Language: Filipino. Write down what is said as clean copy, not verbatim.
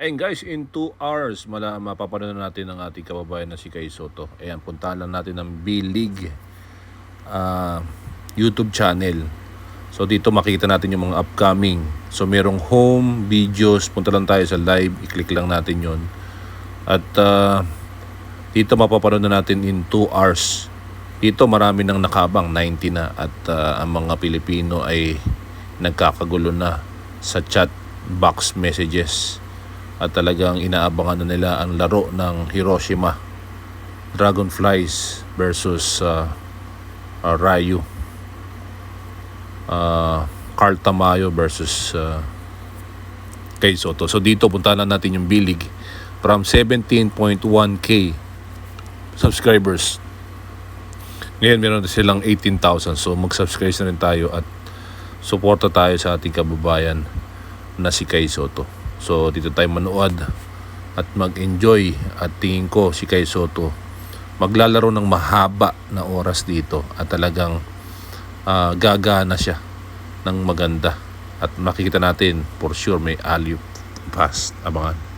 Ayun guys, in 2 hours mapapanood natin ang ating kababayan na si Kay Soto. Ayan, puntahan lang natin ang B-League YouTube channel. So dito makikita natin yung mga upcoming. So merong home videos, punta lang tayo sa live, i-click lang natin yon. At dito mapapanood na natin in 2 hours. Dito marami nang nakabang, 90 na. At ang mga Pilipino ay nagkakagulo na sa chat box messages. At talagang inaabangan na nila ang laro ng Hiroshima Dragonflies versus Ryu, Carl Tamayo versus Kay Soto. So dito puntahan natin yung B-League from 17.1k subscribers. Ngayon meron na silang 18,000. So mag-subscribe na rin tayo at suporta tayo sa ating kababayan na si Kay Soto. So dito tayo manood at mag-enjoy. At tingin ko si Kay Soto maglalaro ng mahaba na oras dito at talagang gagana siya ng maganda. At makikita natin for sure may alley pass. Abangan.